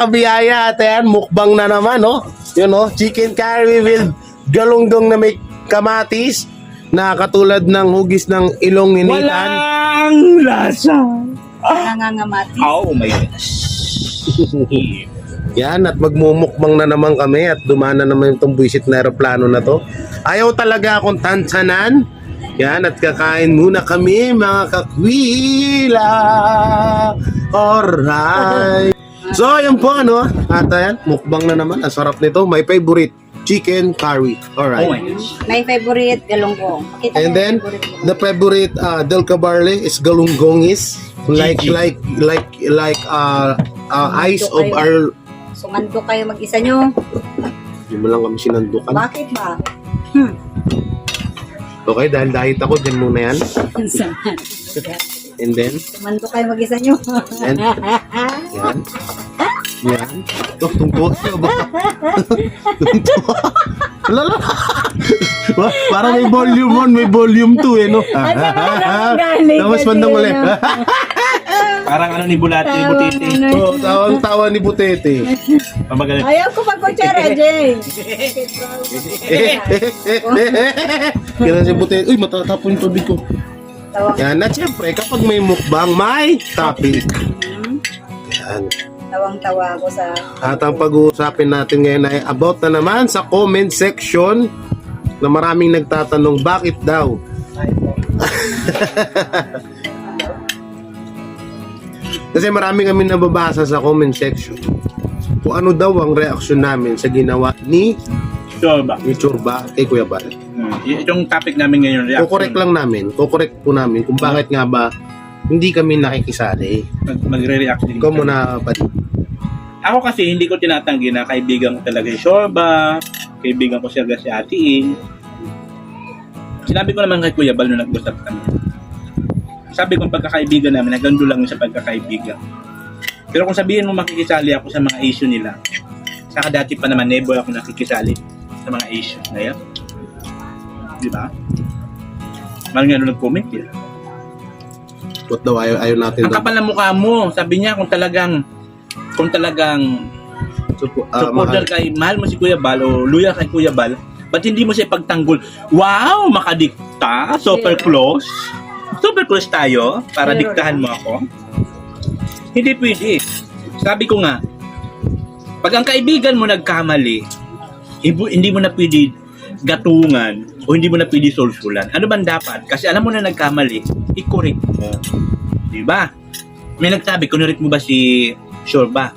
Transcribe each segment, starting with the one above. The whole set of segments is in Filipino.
biyaya at ayan, mukbang na naman, no? Yun, no? Chicken curry with galunggong na may kamatis na katulad ng hugis ng ilong ninitan. Walang lasa. Nangangamati. Oh my gosh. Yan, at magmumukbang na naman kami at dumana naman itong buwisit na aeroplano na to. Ayaw talaga akong tansanan. Yan, at kakain muna kami, mga kakwila. Alright. So, yun po, ano? At ayan, mukbang na naman. Ang sarap nito. My favorite, chicken curry. Oh my Alright. gosh. May favorite galunggong. Pakita And mo then, yung favorite galunggong. the favorite Del Cabarle is galunggongis. Like eyes of our... Sumando kayo mag-isa nyo. Hindi mo lang kami sinandukan. Bakit ba? Okay, dahil diet ako, dyan muna yan. And then, Sumando kayo mag-isa nyo. and, yan. Yan. Ito, tungtuwa siya ba? Tungtuwa. Lala. Parang may volume 1, may volume 2 eh, no? Tapos bandang ulit. Parang ano ni Bulati, ni Butiti. Oh, tawang-tawa ni Butete. Pamagalit. Ayaw ko pag-kutsara, Jay. Kaya si Butete, uy, matatapon yung tubig ko. Tawang, Yan, at syempre, kapag may mukbang, may topic. Yan. tawang-tawa ako sa... At ang pag-uusapin natin ngayon ay about na naman sa comment section na maraming nagtatanong bakit daw. Kasi marami kami nababasa sa comment section kung ano daw ang reaksyon namin sa ginawa ni Sure ba? Churba kay Kuya Bal. Itong topic namin ngayon, reaction. Kukorek lang namin, kukorek po namin kung bakit nga ba hindi kami nakikisali. Magre-react din. Ikaw muna pa. Ako kasi hindi ko tinatanggi na kaibigan ko talaga yung Shorba, kaibigan ko siya si Ate Ing. Sinabi ko naman kay Kuya Bal nung nag-usap kami. Sabi ko ang pagkakaibigan namin, hanggang doon lang yung sa pagkakaibigan. Pero kung sabihin mo makikisali ako sa mga issue nila, saka dati pa naman never ako nakikisali sa mga issue na yan. Di ba? Maraming ano nag-comment yun. What daw ayaw natin Ang daw. kapal ng mukha mo, sabi niya kung talagang supporter kay, mahal mo si Kuya Bal o loyal kay Kuya Bal, ba't hindi mo siya ipagtanggol? Wow, makadikta, super close. Super close tayo para diktahan mo ako. Hindi pwede. Sabi ko nga, pag ang kaibigan mo nagkamali, hindi mo na pwede gatungan o hindi mo na pwede sulsulan. Ano bang dapat? Kasi alam mo na nagkamali, i-correct mo. Diba? May nagsabi, correct mo ba si Shorba?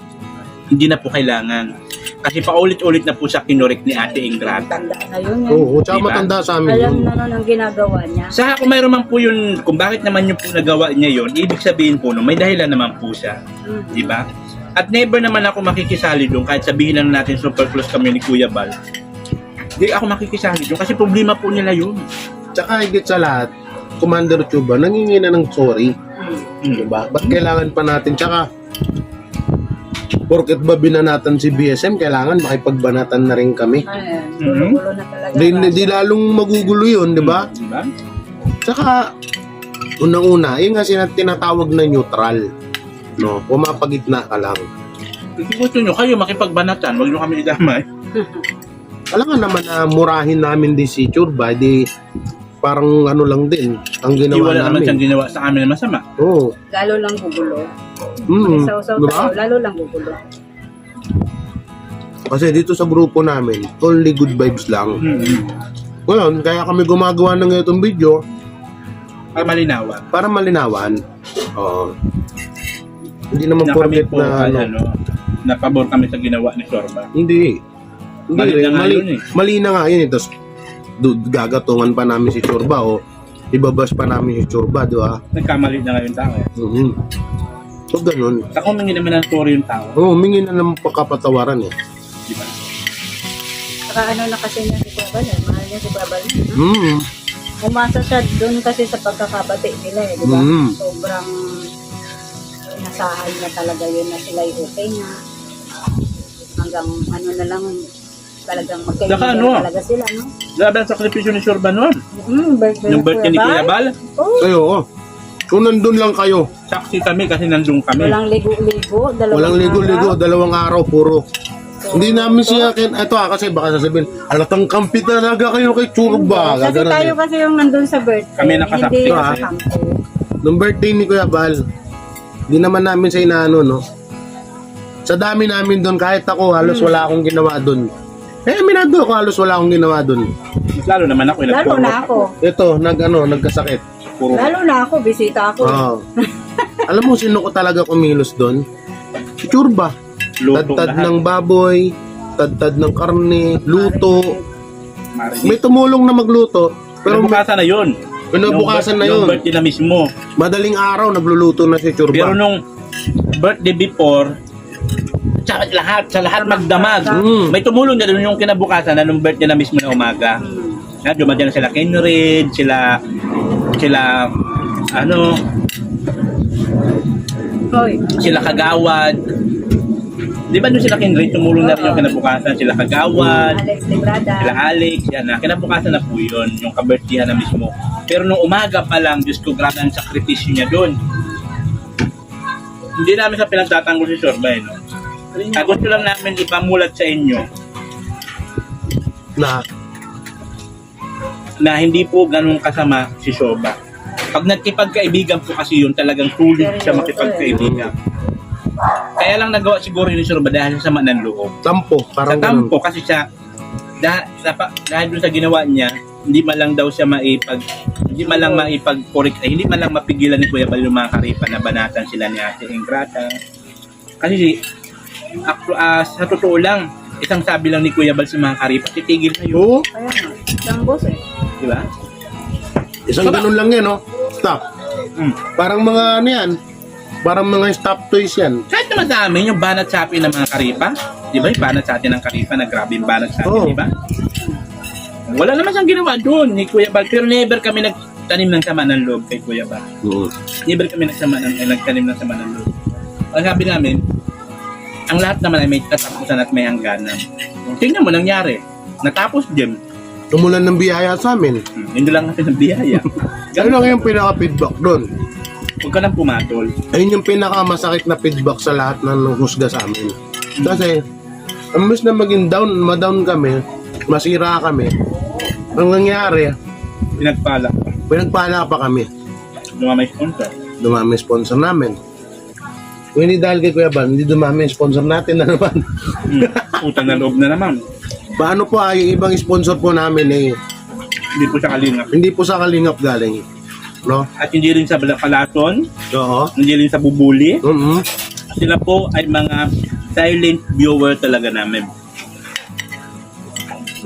Hindi na po kailangan. Kasi paulit-ulit na po sa kinorek ni Ate Ingrata. Tanda na yun. Oo, tsaka Diba? matanda sa amin Alam yun. na nun ang ginagawa niya. Sa kung mayroon man po yun, kung bakit naman yung po nagawa niya yun, ibig sabihin po no, may dahilan naman po siya. Di ba? At never naman ako makikisali doon kahit sabihin lang natin super close kami ni Kuya Bal. Hindi ako makikisali doon kasi problema po nila yun. Tsaka higit sa lahat, Commander Chuba, nangingi na ng sorry. Diba? Ba't kailangan pa natin? Tsaka, porket ba binanatan si BSM, kailangan makipagbanatan na rin kami. Ayan, gulo-gulo na talaga. Di lalong magugulo yun, di ba? Diba? Tsaka, unang-una, yun nga tinatawag na neutral. No? Pumapagitna ka lang. Kung gusto nyo kayo makipagbanatan, wag nyo kami idamay. Alam nga naman na murahin namin di si Churba, di parang ano lang din ang Hindi ginawa wala naman namin. siyang ginawa sa amin na masama. Oo. Lalo lang gugulo. Mm, Isaw-saw diba? tayo, lalo lang gugulo. Kasi dito sa grupo namin, only good vibes lang. Ngayon, kaya kami gumagawa ng itong video Para malinawan. para malinawan. Oo. Hindi naman Na kami porket po, na na pabor kami sa ginawa ni Shorba. Hindi. Hindi Mali rin. na nga yun eh. Mali na nga yun. Tapos gagatungan pa namin si Churba o ibabas pa namin si Churba, di ba? Nagkamali na nga yung tao. So, ganun. Sa humingi naman ng sorry yung tao. Oo, humingi na ng pagkapatawaran eh. Di ba? Saka ano na kasi niya si Babal eh. Mahal niya si Babal. Umasa siya doon kasi sa pagkakabati nila eh. Diba? Sobrang inasahan niya talaga yun na sila okay na. Hanggang ano na lang talagang Saka magkaibigan ano? talaga sila, no? Grabe ang sakripisyo ni Shorba noon. Birthday Yung birthday ni Kuya Bal. Oh, Ay, oo. Kung nandun lang kayo, Saksi kami kasi nandun kami. Walang ligo-ligo. walang ligo-ligo, 2 araw puro. Hindi namin siya ito kasi baka sasabihin, alatang kampi talaga kayo kay Churba. Kasi Gaganon tayo eh. kasi yung nandun sa birthday. Kami nakasaksi Hindi kasi. nakakampo. Nung birthday ni Kuya Bal, hindi naman namin sa inaano, no? Sa dami namin doon, kahit ako, halos wala akong ginawa doon. Minado ako, halos wala akong ginawa doon. Mas lalo naman ako. Lalo na ako. Ito, nagkasakit. Puro Lalo na ako. Bisita ako. Oo. Alam mo, sino ko talaga kumilos doon? Si Churba. luto Tad-tad lahat. ng baboy, tad-tad ng karne, luto. Marinate. May tumulong na magluto, pero Kinabukasan na yun. Kinabukasan na Yung yun. birthday na mismo. Madaling araw, nagluluto na si Pero Churba. nung birthday before, sa lahat magdamag. May tumulong na doon yung kinabukasan na nung birthday na mismo na umaga. Na dumadyan na sila Kenred, sila Hoy. sila Kagawad. Di ba doon sila Kenred, tumulong na rin yung kinabukasan, sila Kagawad, Alex Librada. sila Alex, yan na. Kinabukasan na po yun, yung ka-birthday na mismo. Pero nung umaga pa lang, Diyos ko, grabe ang sakripisyo niya doon. Hindi namin sa pinagtatanggol si Sorba, no? Gusto lang namin ipamulat sa inyo na hindi po ganun kasama si Shoba. Pag nagkipagkaibigan po kasi yun, talagang sulit siya makipagkaibigan. Kaya lang nagawa siguro ni Shoba dahil sa sama ng loob. Tampo, Sa parang ganun. tampo kasi siya, dahil doon sa ginawa niya, hindi man lang daw siya hindi man lang mapigilan ni Kuya Bal yung mga karipa na banatan sila ni Ate Ingrata. Kasi sa totoo lang, isang sabi lang ni Kuya Bal sa mga karipa, titigil kayo. Oo, Kaya nga. Isang boss eh. Di ba? isang ganun lang yan, no? Stop. Parang mga ano yan, parang mga stop toys yan. Kahit naman sa amin, yung banat sa atin ng mga karipa, di ba? Yung banat sa atin ng karipa, na grabe yung banat sa atin, Oo. di ba? Wala naman siyang ginawa doon ni Kuya Bal, pero never kami nagtanim ng sama ng loob kay Kuya Bal. Never kami nagtanim ng sama ng loob. Ang sabi namin, ang lahat naman ay may katapusan at may hangganan. Tingnan mo nangyari. Natapos Jem. Tumulan ng biyaya sa amin. Hindi lang kasi ng biyaya. Ano lang yung pinaka-feedback doon? Huwag ka nang pumatol. Ayun yung pinaka-masakit na feedback sa lahat na nanghusga sa amin. Kasi, imbes na maging ma-down kami, masira kami, ang nangyari, pinagpala pa kami. Lumamay sponsor. Dumami sponsor namin. Kung hindi dahil kay Kuya Bal, hindi dumami yung sponsor natin na naman. Utang na loob na naman. Paano po yung ibang sponsor po namin Hindi po siya kalingap. hindi po sa Kalingap galing. No? At hindi rin sa Palaton, Oo. hindi rin sa Bubuli. Mm-hmm. Sila po ay mga silent viewer talaga namin.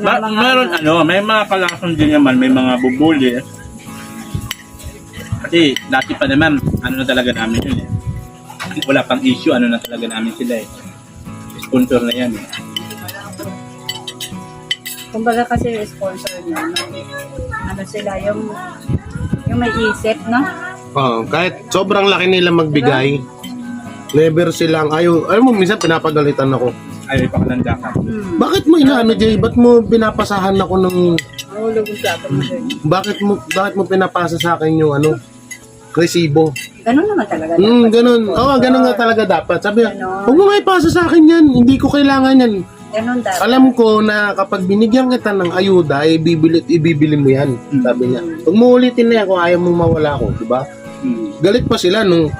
Meron may mga Palaton din naman, may mga Bubuli. Kasi dati pa naman, na talaga namin yun eh. Wala pang issue, na talaga namin sila eh. Sponsor na yan eh. Kumbaga kasi yung sponsor niya, sila yung may isip, no? Kahit sobrang laki nila magbigay, never silang ayaw. Alam mo, minsan pinapagalitan ako. Ay, pakalanda ka. Bakit mo inaano, Jay? Ba't mo pinapasahan ako ng... Mahulog yung plato mo dun. Bakit mo pinapasa sa akin yung resibo? Ganun naman talaga. Ganun. Ganun nga talaga dapat. Sabi niya, Ganon. huwag mo nga ipasa sa akin yan. Hindi ko kailangan yan. Ganun dapat. Alam ko na kapag binigyan kita ng ayuda, ibibili mo yan. Sabi niya. Huwag mo ulitin na yan kung ayaw mong mawala ako. Diba? Galit pa sila nung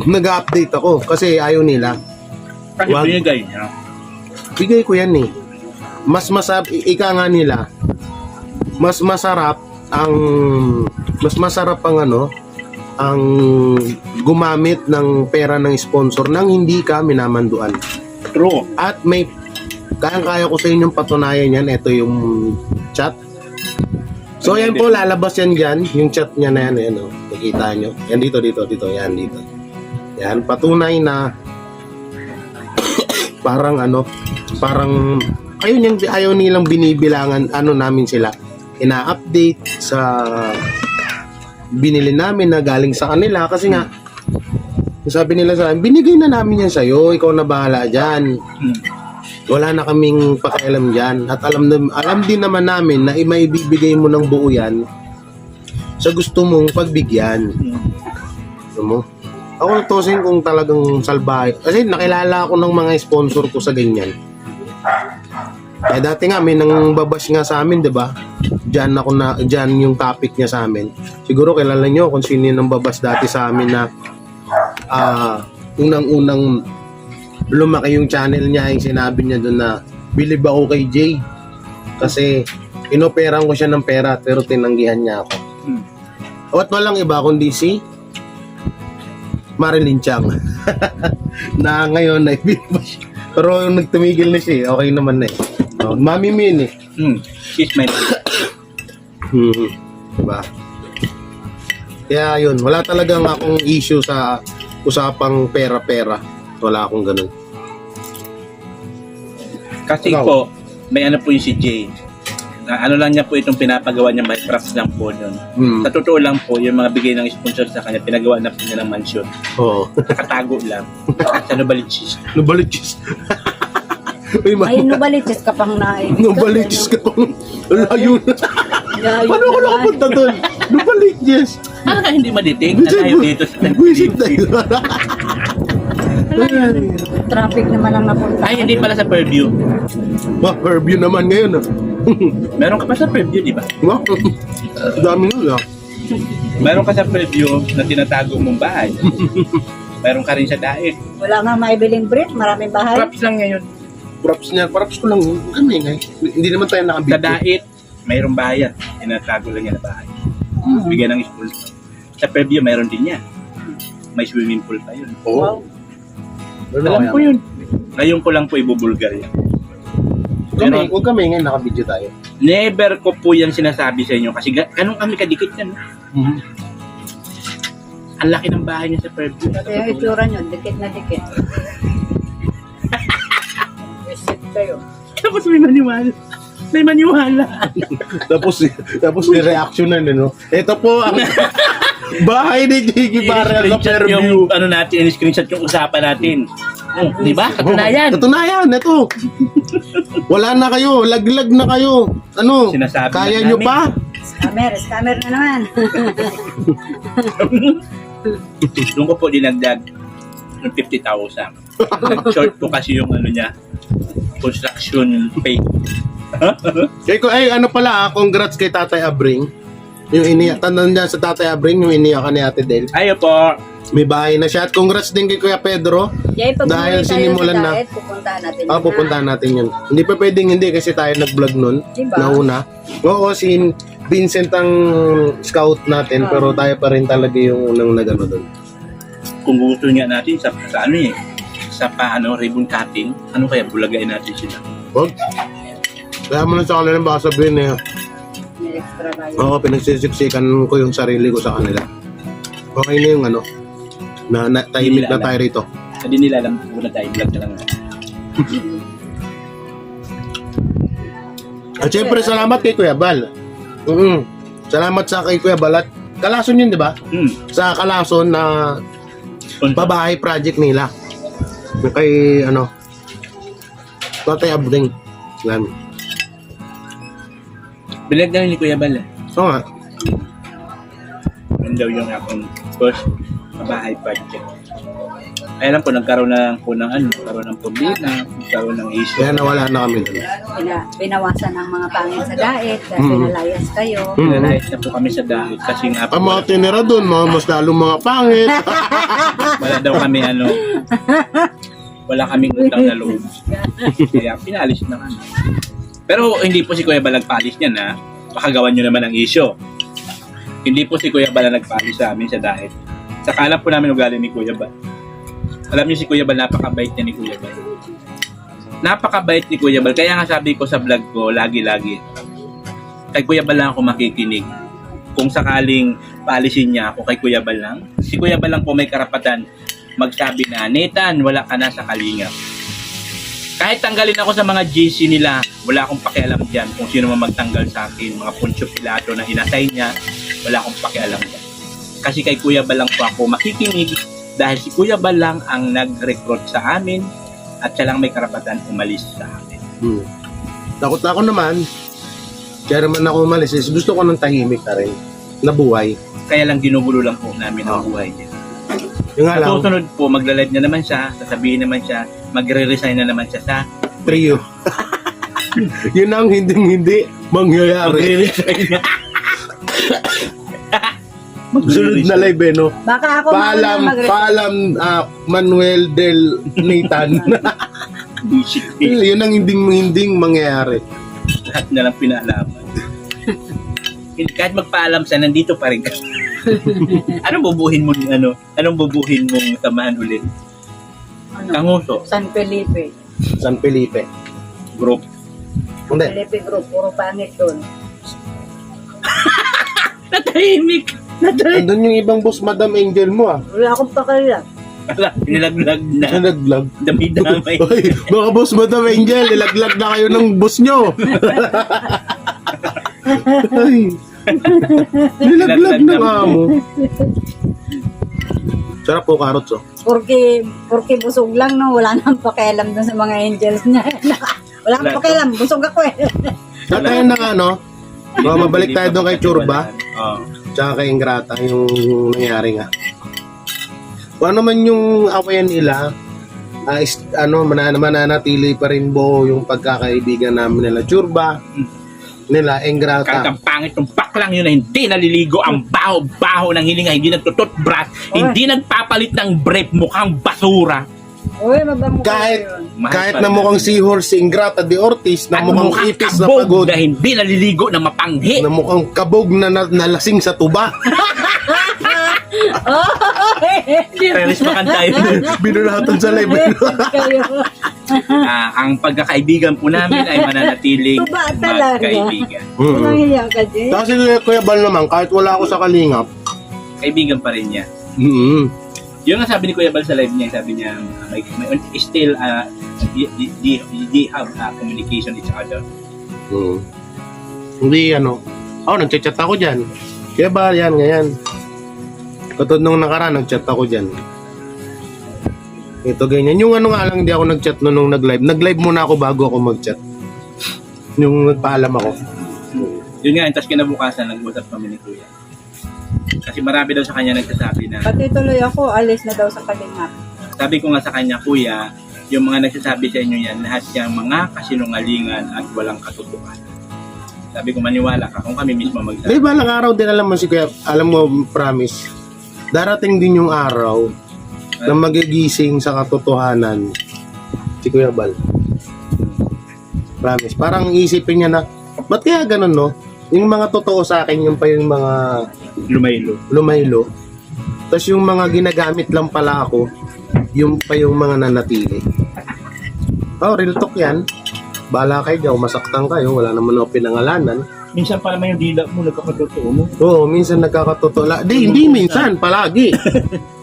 nag-update ako kasi ayaw nila. Kasi binigay niya. Bigay ko yan eh. Ika nga nila, mas masarap ang gumamit ng pera ng sponsor nang hindi ka minamanduan. True. At kaya ko sa inyong patunayan yan. Ito yung chat. So yan po, lalabas yan dyan. Yung chat niya na yan. Nakikita nyo. Yan dito. Yan dito. Yan, patunay na parang ayaw nilang binibilangan namin sila. Ina-update sa binili namin na galing sa kanila kasi nga sabi nila sa akin, binigay na namin yan sa'yo, ikaw na bahala dyan. Wala na kaming pakialam dyan. At alam din naman namin na maibibigay mo ng buo yan sa gusto mong pagbigyan. mo. Ako tutusin kung talagang salbahe. Kasi nakilala ako ng mga sponsor ko sa ganyan. Kaya dati nga may nang babash nga sa amin, 'di ba? Diyan yung topic niya sa amin. Siguro kilala niyo kung sino yung nang babash dati sa amin na unang-unang lumaki yung channel niya, yung sinabi niya doon na believe ako kay Jay. Kasi inoperan ko siya ng pera pero tinanggihan niya ako. At walang iba kundi si Marilyn Chang. Na ngayon ay binabash. Pero yung nagtumigil na siya, okay naman na eh. Oh, Mami Min eh. She's my Diba? Kaya yun, wala talagang akong issue sa usapang pera-pera. Wala akong ganun. Kasi Ikaw? po, may ano po yung si Jay. Na ano lang niya po itong pinapagawa niya, may props lang po yun. Sa totoo lang po, yung mga bigay ng sponsor sa kanya, pinagawa na po niya ng mansion. Oo. Nakatago lang. Sa Novaliches. Nubalichis. Uy, Ay, nubaliches ka pang naik. Nubalichis ka pang layo na. Paano ako nakapunta doon? Nubalichis. Ano ka hindi maditing na tayo dito sa Visit tayo. Traffic naman ang napunta. Ay, hindi pala sa Fairview. Review naman ngayon. Meron ka pa sa Fairview, di ba? Dami nyo lang. Meron ka sa Fairview na tinatago mong bahay. Meron ka rin sa Daet. Wala nga maibiling brief, maraming bahay. Props lang ngayon. Props niya. Props ko lang. Kami ngayon. Hindi naman tayo Sa nakabito. Daet, mayroong bayan. Tinatago lang niya na bahay. Bigyan ng school. Sa Fairview, mayroon din niya. May swimming pool pa yun. Oo. Alam ko yun. Ngayon ko lang po ibubulgar yan. Huwag kami ngayon nakabidyo tayo. Never ko po yan sinasabi sa inyo kasi ganun kami kadikit yan. Ang laki ng bahay niya sa Fairview. Kasi yung itsura nyo, dikit na dikit. Visit kayo. Tapos may maniwala. May maniwala. tapos may reaction na no. Ito po ang bahay ni Jiggy Barrel sa I-screenshot Fairview. yung ano natin, i-screenshot yung usapan natin. Di ba? Katunayan. Katunayan, ito. Wala na kayo, laglag na kayo. Ano? Sinasabi Kaya na nyo namin. pa? Scammer na naman. Doon ko po dinagdag ng 50,000. Nag-short ko kasi yung ano niya, construction pay. Ay, ano pala, congrats kay Tatay Abring. Yung iniyak, tandaan dyan sa Tatay Abring, yung iniyakan ni Ate Del. Ayo po. May bahay na siya. At congrats din kay Kuya Pedro. Jay, pag Dahil umuwi tayo sinimulan sa na. diet, pupuntahan natin. Pupuntahan natin yun. Hindi pa pwedeng hindi kasi tayo nag-vlog nun. Diba? Nauna. Oo, si Vincent ang scout natin, pero tayo pa rin talaga yung unang nagano doon. Kung gusto niya natin sa ano eh, sa paano ribbon cutting, ano kaya bulagain natin sila. Huwag. Kaya mo na sa kanila baka sabihin eh. May extra tayo. Oo, pinagsisiksikan ko yung sarili ko sa kanila. Okay na yung ano, na tahimik na tayo rito. Hindi nila alam kung na tayo vlog na lang. At syempre, salamat kay Kuya Bal. Salamat sa kay Kuya Bal. At Kalason yun, di ba? Sa Kalason na pabahay project nila. Yung kay, ano, Tatay Abring. Yan. Bilag na rin ni Kuya Bal eh. So nga. Yun daw yung akong first bahay project. Ay alam po, nagkaroon na po ng ano, nagkaroon ng problema, nagkaroon ng issue. Kaya nawala na kami doon. Binawasan ng mga pangit sa diet, dahil pinalayas kayo. Pinanayos na po kami sa dahil kasi nga po, Ang mga tinira doon, mga mas lalong mga pangit. wala daw kami ano, wala kaming utang na loob. Kaya pinalis na kami. Pero hindi po si Kuya Bal nagpaalis niyan ha. Pakagawan nyo naman ang issue. Hindi po si Kuya Bal nagpaalis sa amin sa diet. Saka alam po namin ugali ni Kuya Bal. Alam niyo si Kuya Bal, napakabait niya ni Kuya Bal. Napakabait ni Kuya Bal. Kaya nga sabi ko sa vlog ko, lagi-lagi, kay Kuya Bal lang ako makikinig. Kung sakaling paalisin niya ako kay Kuya Bal lang, si Kuya Bal lang po may karapatan magsabi na, Nathan, wala ka na sa Kalingap. Kahit tanggalin ako sa mga GC nila, wala akong pakialam dyan kung sino man magtanggal sa akin. Mga Poncio Pilato na inassign niya, wala akong pakialam dyan. Kasi kay Kuya Bal lang po ako makikinig dahil si Kuya Bal lang ang nag-recruit sa amin at siya lang may karapatan umalis sa amin. Takot na ako naman. Kaya naman ako umalis. Gusto ko ng tahimik na rin. Na buhay. Kaya lang ginugulo lang po namin ang buhay niya. Yung nga Sa lang, susunod po, magla-live na naman siya, sasabihin naman siya, magre-resign na naman siya sa trio. Yun ang hindi mangyayari. magre-resign na. Sunod na live eh, no? Baka ako Paalam, Manuel del Nathan. Yun ang hindi mangyayari. Lahat na lang pinaalaman. Kahit magpaalam siya, nandito pa rin ka. Anong bubuhin mo Anong bubuhin mong samahan ulit? Kanguso, San Felipe. San Felipe. group. Hindi. Felipe Group, puro pangit doon. Natahimik. Andun yung ibang boss, Madam Angel mo ah. Wala akong pakala. Wala, nilaglag na. Nalaglag. Dami-damay. Ay, mga boss, Madam Angel, ilaglag na kayo ng boss nyo. Ay, nilaglag na nga mo. Sarap po, carrots oh. Porque busog lang, no? Wala nang pakialam dun sa mga angels niya. Wala nang pakialam, busog ako eh. Tatayin na nga, no? Mabalik tayo doon kay Churba. Oo. Tsaka kay Ingrata, yung nangyari nga. Kung ano man yung awayan nila, mananatili pa rin buo yung pagkakaibigan namin nila Churba, nila Kahit Ingrata. ang pangit ng baklang yun na hindi naliligo, ang baho-baho ng hininga, hindi nagtututbrush, hindi nagpapalit ng brief, mukhang basura. Uy, mabango Kahit- kayo yun. Mahal Kahit pa na rin. mukhang seahorse si Ingrata de Ortiz na At mukhang mukhang ipis na kabog pagod, na hindi naliligo na mapanghi. na mukhang kabog na nalasing sa tuba. Relis pa kan tayo. Binulatan sa live. Kayo. Ang pagkakaibigan po namin ay mananatiling Tuba talaga. magkaibigan. Walang hiya ka, Jay. Kasi Kuya Bal naman, kahit wala ako sa kalingap, Kaibigan pa rin niya. Yung nga sabi ni Kuya Bal sa live niya, sabi niya, may still, they have communication each other. Hindi nagchat-chat ako dyan. Kuya Bal, yan, ganyan. Katod nung nakaraan, nagchat ako dyan. Ito, ganyan. Yung nga lang, hindi ako nagchat nung nag-live. Nag-live muna ako bago ako mag-chat. Yung nagpaalam ako. Yun nga, tapos kinabukasan, nag-usap kami ni Kuya. Kasi marami daw sa kanya nagsasabi na, Pati tuloy ako, alis na daw sa kalingap. sabi ko nga sa kanya, Kuya, yung mga nagsasabi sa inyo yan, lahat yung mga kasinungalingan at walang katotohanan. Sabi ko, maniwala ka kung kami mismo magsasabi. Di ba, lang araw din alam mo si Kuya, alam mo, promise, darating din yung araw na magigising sa katotohanan si Kuya Bal. Promise. Parang isipin niya na, ba't kaya ganun, no? Yung mga totoo sa akin, yung pa yung mga Lumaylo. lumaylo. Tapos yung mga ginagamit lang pala ako, yung pa yung mga nanatili. Oh, real talk yan. Bala kayo dyan, masaktan kayo, wala naman ako pinangalanan. Minsan pa naman yung dila mo, nagkakatotoo mo. Oo, minsan nagkakatotoo. Hindi minsan, palagi.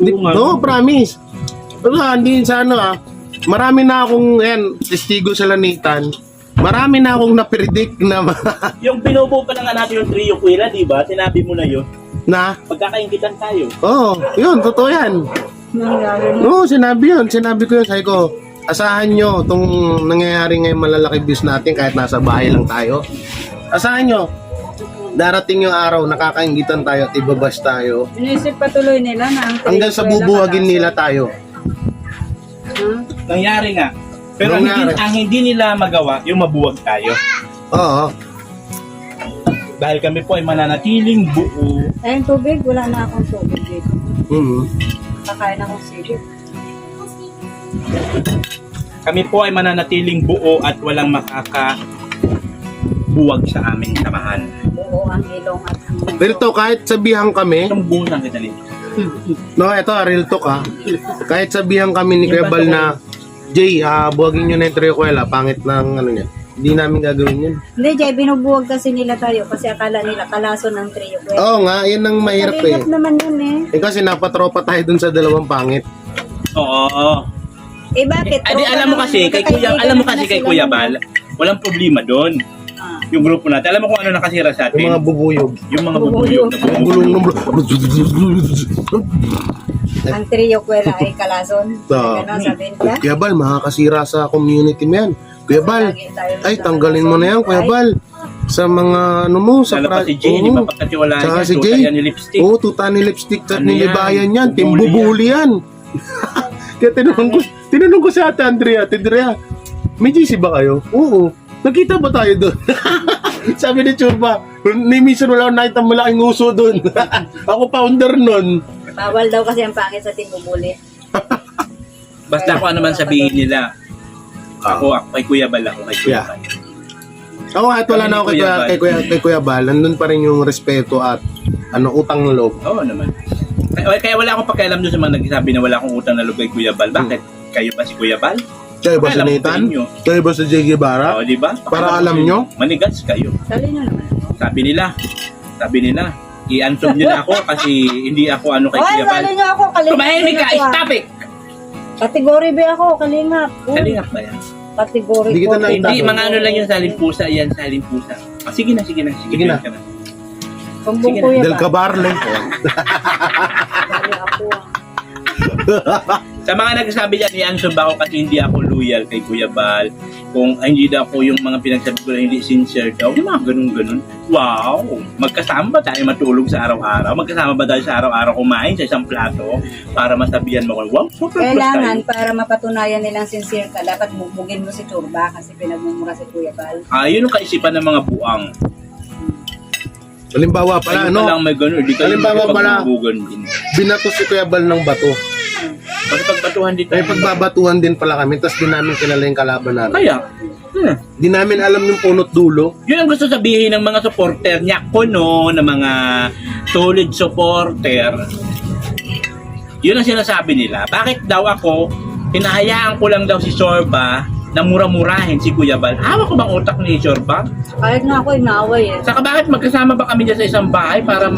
No, promise. Pero hindi sa marami na akong, testigo sa lanitan, marami na akong napredict na, Yung binubuo pa na nga natin yung trio, Kuya, di ba? Sinabi mo na yun. na, Pagkakaingitan tayo. yun, totoo yan. Nangyari na. Oo, sinabi yun. Sinabi ko yun. Sabi ko, asahan nyo itong nangyayari ngayon malalaki views natin kahit nasa bahay lang tayo. Asahan nyo, darating yung araw, nakakaingitan tayo at ibabash tayo. Inisip pa tuloy nila na ang Hanggang sa bubuwagin nila tayo. Nangyari nga. Pero Nangyari. ang hindi nila magawa, yung mabuwag tayo. Oo. Dahil kami po ay mananatiling buo. Ayun, tubig. Wala na akong tubig dito. Kakain akong silip. Kami po ay mananatiling buo at walang makakabuwag sa aming samahan. Buo ang ilong at ang mundo. Real talk, kahit sabihan kami, Itong buong kita dito. no, ito, real talk kahit sabihan kami ni Kuya Bal na, Jay, buwagin nyo na yung Triocuela, pangit ng niya. Hindi namin gagawin yun. Hindi, Jay, binubuwag kasi nila tayo kasi akala nila kalaso ng trio. Oo nga, yun ang mahirap eh. Mahirap naman yun eh. Kasi napatropa tayo dun sa dalawang pangit. Oo. Eh bakit? Adi alam mo kasi kay Kuya Bal, walang problema doon. Yung grupo natin. Alam mo kung ano nakasira sa Yung atin? mga bubuyog. Yung mga bubuyog na bumubulong. Gulong Ang trio kwela ay kalason. Ta. Ano sabihin ka? Kuya Bal, makakasira sa community mo yan. Kuya Bal, Lagi tayo ay sa tanggalin mo na yan, Kuya Ay, Bal. sa mga ano mo, sa Lalo pa si Jay, di ba pagkatiwala Tsaka niya, si tuta Jay. yan ni lipstick. Oo, tuta ni lipstick at Ano yan? nilibayan yan. Bubuli Timbubuli yan. Kaya tinanong ko si Ate Andrea, may GC ba kayo? Oo. Nakita ba tayo doon? Sabi ni Churba, ni minsan wala akong nakita malaking uso doon. Ako founder nun. Bawal daw kasi ang pangit sa timbubuli. Basta kung ano man sabihin nila. Ako kay Kuya Bal ako, kay Kuya Yeah. Bal. Ako kahit wala Kami na ako ni Kuya Bal. kay Kuya Bal, nandun pa rin yung respeto at utang ng loob. Oo naman. Kaya wala akong pakialam doon sa mga nagsasabi na wala akong utang na loob kay Kuya Bal. Bakit? Kayo pa si Kuya Bal? Kayo ba si Alam ko Nathan? sa inyo. Kayo ba si Jay Guevara? Oo, di ba? Para alam nyo? Manigas kayo. Dali na naman. Sabi nila, i-unsob nila ako kasi hindi ako ano kay Ay, Kuya Bal. dali nga ako. Kalingap. Tumahimik ka, stop it! Kategory B ako, kalingap. Kalingap ba yan? Kategory Hindi kita ko. na- Hindi, mga ano lang yung saling pusa, yan saling pusa. Sige na. Sige na. Kumbong Sige na. kuya Del ba? Cabarle. Dali ako. Sa mga nagsasabi dyan, i-unsob ako kasi hindi ako loyal kay Kuya Bal. Kung hindi daw ako yung mga pinagsabi ko na hindi sincere daw, yung mga ganun-ganun. Wow! Magkasama ba tayo matulog sa araw-araw? Magkasama ba tayo sa araw-araw kumain sa isang plato para masabihan mo ko, wow, super close Kailangan tayo. para mapatunayan nilang sincere ka, dapat bubugin mo si Churba kasi pinagmumura si Kuya Bal. Yun ang kaisipan ng mga buang. Halimbawa pala, Kayo ano? pa lang may ganun, hindi kayo Halimbawa pala- magpagbubugan din. Binato si Kuya Bal ng bato. Kasi pagbatuhan dito. May pagbabatuhan din pala kami, tapos di namin kilala yung kalaban namin. Kaya, Di namin alam yung punot dulo. yun ang gusto sabihin ng mga supporter niya ko no, ng mga solid supporter. Yun ang sinasabi nila. Bakit daw ako, hinahayaan ko lang daw si Sorba na mura-murahin si Kuya Bal. Hawak ko bang utak ni Sorba? Kahit nga ako inaaway eh. Saka bakit magkasama ba kami dyan sa isang bahay para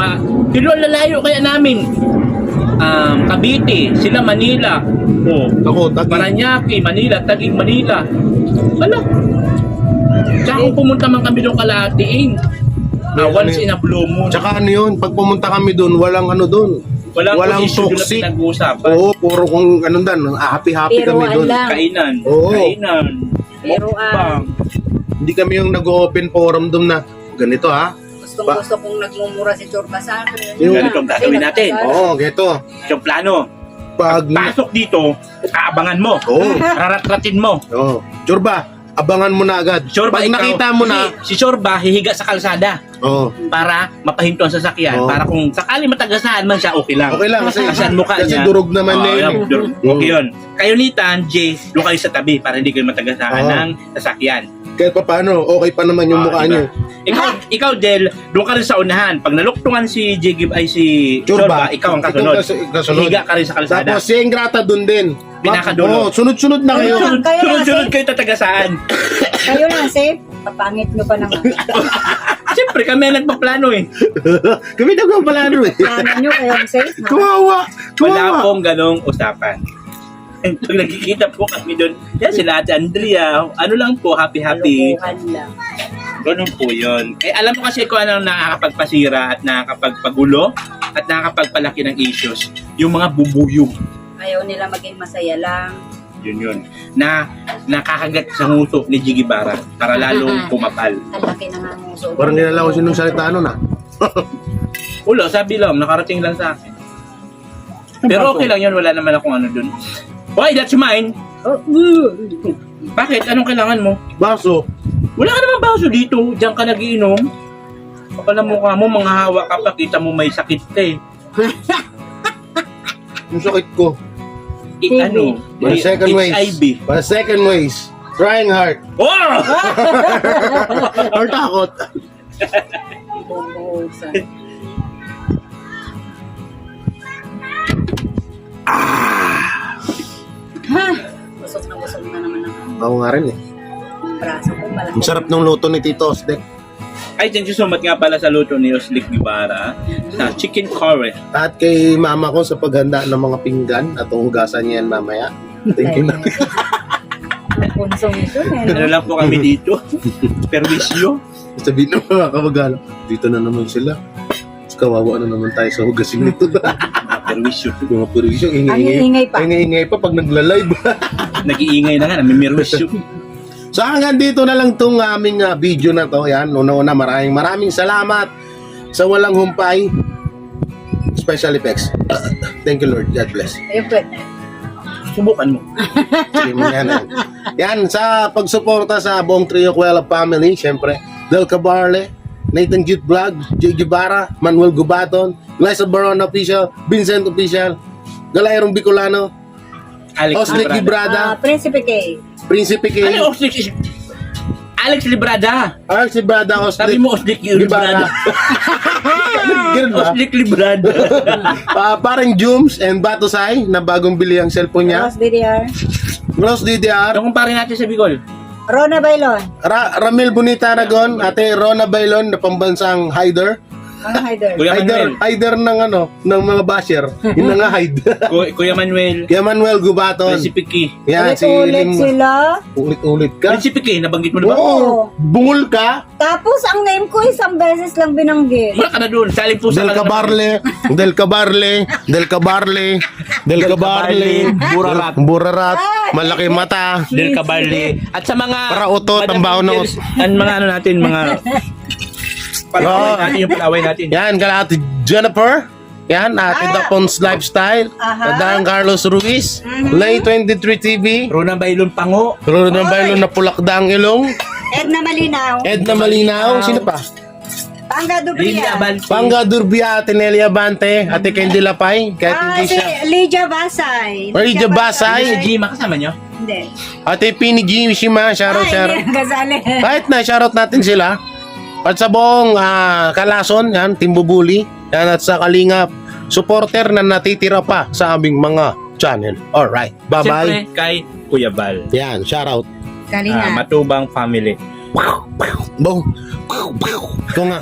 Kilo ang lalayo kaya namin. Cavite, sila Manila. Ako, Taguig. Paranaque, Manila, Taguig, Manila. Wala. Tsaka kung pumunta man kami doon kalahatiin. Once in a blue moon. Tsaka ano yun, pag pumunta kami doon, walang ano doon. Walang issue doon na toxic. pinag-uusapan. Oo, puro kung ano doon, happy-happy kami Biruan doon. lang. Kainan. Oo. Kainan. Biruan. Mukbang. Hindi kami yung nag-open forum doon na, ganito ha. Gustong-gusto kong nagmumura si Churba sa akin. Yung ganitong gagawin natin. Oo, ganito. Yung plano. Pag, Pasok dito, aabangan mo. oo, Raratratin mo. oo. Churba, abangan mo na agad. Sorba, Pag nakita mo na, si Sorba hihiga sa kalsada oo, para mapahinto ang sasakyan. Oo. Para kung sakali matagasaan man siya, okay lang. okay lang. Kasi, Kasi ang mukha kasi niya. durog naman na yun. Okay yun. Kayo ni Tan, Jay, doon kayo sa tabi para hindi kayo matagasaan Oo. ng sasakyan. Kahit pa paano, okay pa naman yung mukha Diba? niyo. Ikaw, Del, doon ka rin sa unahan. Pag naluktungan si Jigib ay si Sorba, ikaw ang kasunod. kasunod. Higa ka rin sa kalsada. Tapos si Ingrata doon din. Pinakadulo. Oo, sunod-sunod na kayo. Sunod. Kayo na, Sunod-sunod safe. kayo tatagasaan. Kayo na, safe. Papangit nyo pa naman. Siyempre, kami ang nagpaplano eh. Kami nagpapalano eh. Plano nyo kayong safe. ha? Kawawa. Wala Kawawa. pong ganong usapan. Pag nagkikita po kami doon, yan sila Ate Andrea, ano lang po, happy-happy. Kalukuhan lang. Ganun po yun. Eh, alam mo kasi kung ano ang nakakapagpasira at nakakapagpagulo at nakakapagpalaki ng issues. Yung mga bubuyog. Ayaw nila maging masaya lang. Yun. Na nakakagat sa nguso ni Jiggy Bara para lalong pumapal. Ang laki ng nguso. Parang nilala ko sinong salita ano na. Wala, sabi lang, nakarating lang sa akin. Pero okay lang yun, wala naman akong ano dun. Why, that's mine. Oh, Bakit? Anong kailangan mo? Baso. Wala ka naman baso dito. Diyan ka nagiinom. Kapala mukha mo, mga hawa ka pa. Kita mo may sakit ka eh. Yung sakit ko. Ano? Para second ways. HIV. Para second ways. Trying hard. Oh! Or takot. bubuhusan. Busog na naman ako. Ako nga rin eh. Yung braso ko malaki. Ang sarap ng luto ni Tito Osdek. Ay, thank you so much nga pala sa luto ni Oslik Guevara sa chicken curry. At kay mama ko sa paghanda ng mga pinggan at hugasan niya yan mamaya. Thank you na. Ang punsong ito eh. Ano lang po kami dito. Perwisyo. Sabihin ng mga kamag-anak, dito na naman sila. Mas kawawa na naman tayo sa hugasin nito. Perwisyo. Mga purisyo, Ang iingay pa. Ingay-ingay pa pag nagla-live. Nag-iingay na nga, namimirwisyo. So hanggang dito na lang tong aming video na to. Yan, una-una maraming salamat sa walang humpay. Special effects. Thank you Lord. God bless. Ayun pwede. Subukan mo. Sige, yan, sa pagsuporta sa buong Trio Cuela family, syempre, Del Cabarle, Nathan Cute Vlog, Jay Guevara, Manuel Gubaton, Liza Baron Official, Vincent Official, Galayrong Bicolano, Oslick Librada, Prinsipe K. Prinsipe K, Ano Oslick? Alex Librada. Alex Librada, Sabi Oslick mo Oslick Librada. Ganun ba? Oslick Librada. Parang Jooms and Batosay na bagong bili ang cellphone niya. Ross DDR. Gross DDR, Kung kumpare natin sa Bicol. Rona Bailon. Ramil Bonita Aragon, Ate Rona Bailon na pambansang hider. Ang hider. Kuya Manuel. Hider ng mga basher. Yun na nga hide. Kuya Manuel. Kaya Manuel Gubaton. Prinsipe K. Yan si Ulit Ling. sila. Ulit ka. Prinsipe K, nabanggit mo na ba? Oo. Bungol ka. Tapos ang name ko isang beses lang binanggit. Wala ka na doon. Saling pusa Del ka na naman. Cabarle. Del Cabarle. Del Cabarle. Del Cabarle. Burarat. Burarat. Malaki mata. Del Cabarle. At sa mga... Para utot, ang baon ng utot. Ang mga ano natin, mga... Palaway natin yung palaway natin. Yan, kala Ate Jennifer. Yan, Ate Dapons Lifestyle. Aha. Dadang Carlos Ruiz. Lay 23 TV. Rona Bailon Pango. Rolo ng Bailon na pulakdang ilong. Edna Malinaw. Edna Malinaw. Sino pa? Panga Lilia Dubria. Bansi. Panga Durbia, Ate Nelia Bante, Ate Candy Lapay, kahit hindi Si siya. Lydia Basay. Lydia Basay. Si G, makasama nyo? Hindi. Ate Pini G. Mishima, shoutout, shoutout. Hindi, Gazale. Kahit na, shoutout natin sila. At sa buong Kalason, yan, Timbubuli, yan, at sa Kalingap, supporter na natitira pa sa aming mga channel. Alright, bye-bye. Siyempre, kay Kuya Bal. Yan, shoutout. Kalinga. Matubang family. Bong. Ito nga.